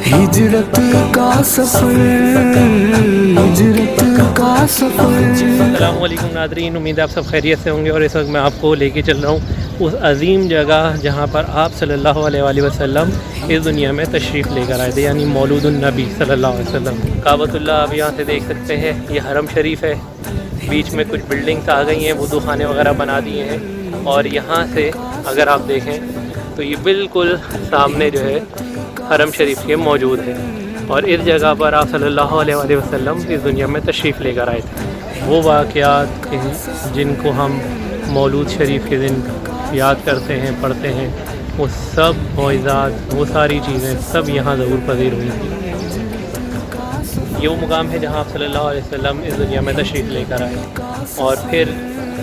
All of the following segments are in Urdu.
ہجرت کا سفر، ہجرت کا سفر۔ السلام علیکم ناظرین، امید ہے آپ سب خیریت سے ہوں گے، اور اس وقت میں آپ کو لے کے چل رہا ہوں اس عظیم جگہ جہاں پر آپ صلی اللہ علیہ وآلہ وسلم اس دنیا میں تشریف لے کر آئے تھے، یعنی مولود النبی صلی اللہ علیہ وسلم۔ کعبۃ اللہ آپ یہاں سے دیکھ سکتے ہیں، یہ حرم شریف ہے، بیچ میں کچھ بلڈنگس آ گئی ہیں، وضو خانے وغیرہ بنا دیے ہیں، اور یہاں سے اگر آپ دیکھیں تو یہ بالکل سامنے جو ہے حرم شریف کے موجود ہے، اور اس جگہ پر آپ صلی اللہ علیہ وآلہ وسلم اس دنیا میں تشریف لے کر آئے تھے۔ وہ واقعات جن کو ہم مولود شریف کے دن یاد کرتے ہیں، پڑھتے ہیں، وہ سب معجزات، وہ ساری چیزیں سب یہاں ضرور پذیر ہوئی تھیں۔ یہ وہ مقام ہے جہاں آپ صلی اللہ علیہ وسلم اس دنیا میں تشریف لے کر آئے، اور پھر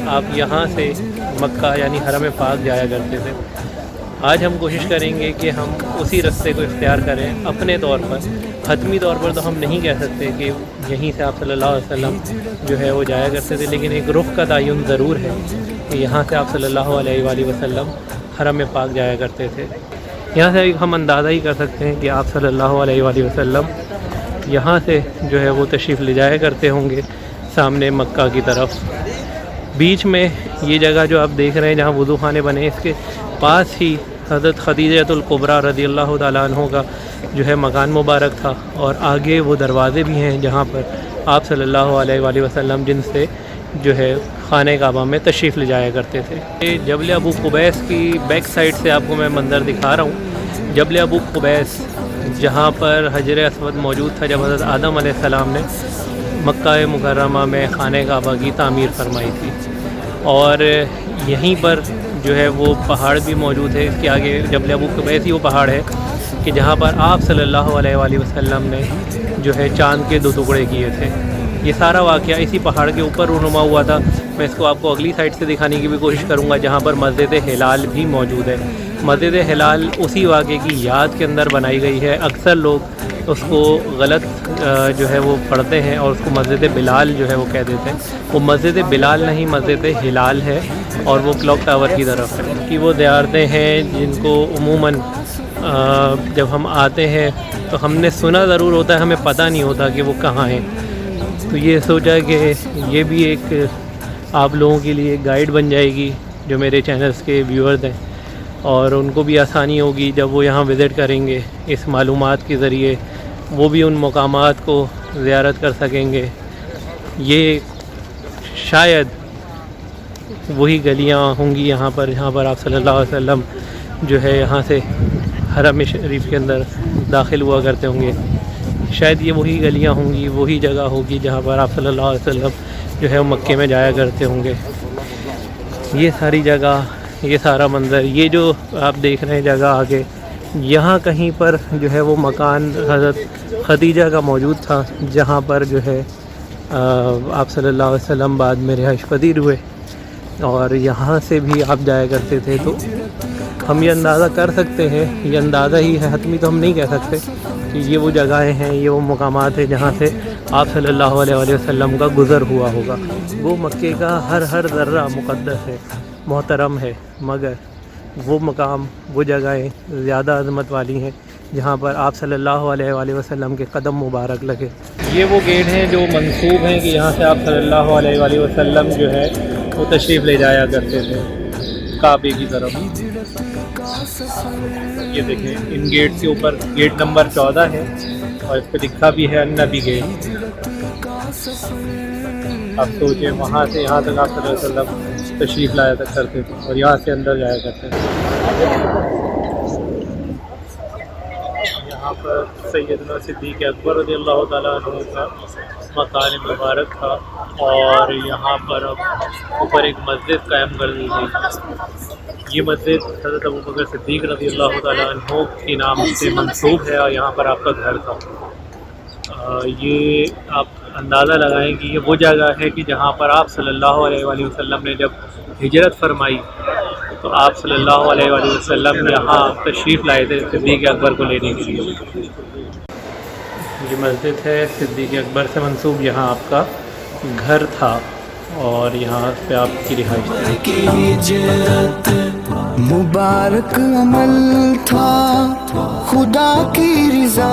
آپ یہاں سے مکہ یعنی حرم پاک جایا کرتے تھے۔ آج ہم کوشش کریں گے کہ ہم اسی رستے کو اختیار کریں اپنے طور پر۔ حتمی طور پر تو ہم نہیں کہہ سکتے کہ یہیں سے آپ صلی اللہ علیہ وسلم جو ہے وہ جایا کرتے تھے، لیکن ایک رخ کا تعین ضرور ہے کہ یہاں سے آپ صلی اللہ علیہ وآلہ وسلم حرم پاک جایا کرتے تھے۔ یہاں سے ہم اندازہ ہی کر سکتے ہیں کہ آپ صلی اللہ علیہ وآلہ وسلم یہاں سے جو ہے وہ تشریف لے جایا کرتے ہوں گے سامنے مکہ کی طرف۔ بیچ میں یہ جگہ جو آپ دیکھ رہے ہیں جہاں وضو خانے بنے، اس کے پاس ہی حضرت خدیجہ الکبریٰ رضی اللہ تعالیٰ عنہ کا جو ہے مکان مبارک تھا، اور آگے وہ دروازے بھی ہیں جہاں پر آپ صلی اللہ علیہ وآلہ وسلم جن سے جو ہے خانہ کعبہ میں تشریف لے جایا کرتے تھے۔ یہ جبل ابو قبیس کی بیک سائڈ سے آپ کو میں منظر دکھا رہا ہوں۔ جبل ابو قبیس جہاں پر حجر اسود موجود تھا جب حضرت آدم علیہ السلام نے مکہ مکرمہ میں خانہ کعبہ کی تعمیر فرمائی تھی، اور یہیں پر جو ہے وہ پہاڑ بھی موجود ہے۔ اس کے آگے جبل ابو قبیس ہی وہ پہاڑ ہے کہ جہاں پر آپ صلی اللہ علیہ وآلہ وسلم نے جو ہے چاند کے 2 ٹکڑے کیے تھے۔ یہ سارا واقعہ اسی پہاڑ کے اوپر رونما ہوا تھا۔ میں اس کو آپ کو اگلی سائڈ سے دکھانے کی بھی کوشش کروں گا جہاں پر مسجد ہلال بھی موجود ہے۔ مسجد ہلال اسی واقعے کی یاد کے اندر بنائی گئی ہے۔ اکثر لوگ اس کو غلط جو ہے وہ پڑھتے ہیں اور اس کو مسجد بلال جو ہے وہ کہہ دیتے ہیں۔ وہ مسجد بلال نہیں، مسجد ہلال ہے، اور وہ کلاک ٹاور کی طرف ہے کہ وہ زیارتیں ہیں جن کو عموماً جب ہم آتے ہیں تو ہم نے سنا ضرور ہوتا ہے، ہمیں پتہ نہیں ہوتا کہ وہ کہاں ہیں۔ تو یہ سوچا کہ یہ بھی ایک آپ لوگوں کے لیے گائیڈ بن جائے گی جو میرے چینلز کے ویورز ہیں، اور ان کو بھی آسانی ہوگی جب وہ یہاں وزٹ کریں گے، اس معلومات کے ذریعے وہ بھی ان مقامات کو زیارت کر سکیں گے۔ یہ شاید وہی گلیاں ہوں گی یہاں پر جہاں پر آپ صلی اللہ علیہ وسلم جو ہے یہاں سے حرم شریف کے اندر داخل ہوا کرتے ہوں گے۔ شاید یہ وہی گلیاں ہوں گی، وہی جگہ ہوگی جہاں پر آپ صلی اللہ علیہ وسلم جو ہے وہ مکے میں جایا کرتے ہوں گے۔ یہ ساری جگہ، یہ سارا منظر، یہ جو آپ دیکھ رہے ہیں جگہ آگے، یہاں کہیں پر جو ہے وہ مکان حضرت خدیجہ کا موجود تھا جہاں پر جو ہے آپ صلی اللہ علیہ وسلم بعد میں رہائش پذیر ہوئے، اور یہاں سے بھی آپ جایا کرتے تھے۔ تو ہم یہ اندازہ کر سکتے ہیں، یہ اندازہ ہی ہے، حتمی تو ہم نہیں کہہ سکتے کہ یہ وہ جگہیں ہیں، یہ وہ مقامات ہیں جہاں سے آپ صلی اللہ علیہ وآلہ وسلم کا گزر ہوا ہوگا۔ وہ مکے کا ہر ذرہ مقدس ہے، محترم ہے، مگر وہ مقام، وہ جگہیں زیادہ عظمت والی ہیں جہاں پر آپ صلی اللہ علیہ وآلہ وسلم کے قدم مبارک لگے۔ یہ وہ گیٹ ہیں جو منسوب ہیں کہ یہاں سے آپ صلی اللہ علیہ وآلہ وسلم جو ہے وہ تشریف لے جایا کرتے تھے کعبے کی طرف۔ یہ دیکھیں ان گیٹ کے اوپر گیٹ نمبر 14 ہے، اور اس پہ لکھا بھی ہے النبی گیٹ۔ آپ سوچیں وہاں سے یہاں تک آپ صلی اللہ علیہ وسلم تشریف لایا کرتے تھے، اور یہاں سے اندر جایا کرتے تھے۔ یہاں پر سیدنا صدیق اکبر رضی اللہ تعالیٰ عنہ کا مکان مبارک تھا، اور یہاں پر اب اوپر ایک مسجد قائم کر دی گئی۔ یہ مسجد حضرت ابوبکر صدیق رضی اللہ تعالیٰ عنہ کے نام سے منسوب ہے، اور یہاں پر آپ کا گھر تھا۔ یہ آپ اندازہ لگائیں کہ یہ وہ جگہ ہے کہ جہاں پر آپ صلی اللہ علیہ وآلہ وسلم نے جب ہجرت فرمائی تو آپ صلی اللہ علیہ وآلہ وسلم یہاں تشریف لائے تھے صدیق اکبر کو لینے کے لیے۔ یہ مسجد ہے، صدیق اکبر سے منسوب، یہاں آپ کا گھر تھا، اور یہاں پہ آپ کی رہائش تھی۔ ہجرت مبارک عمل تھا، خدا کی رضا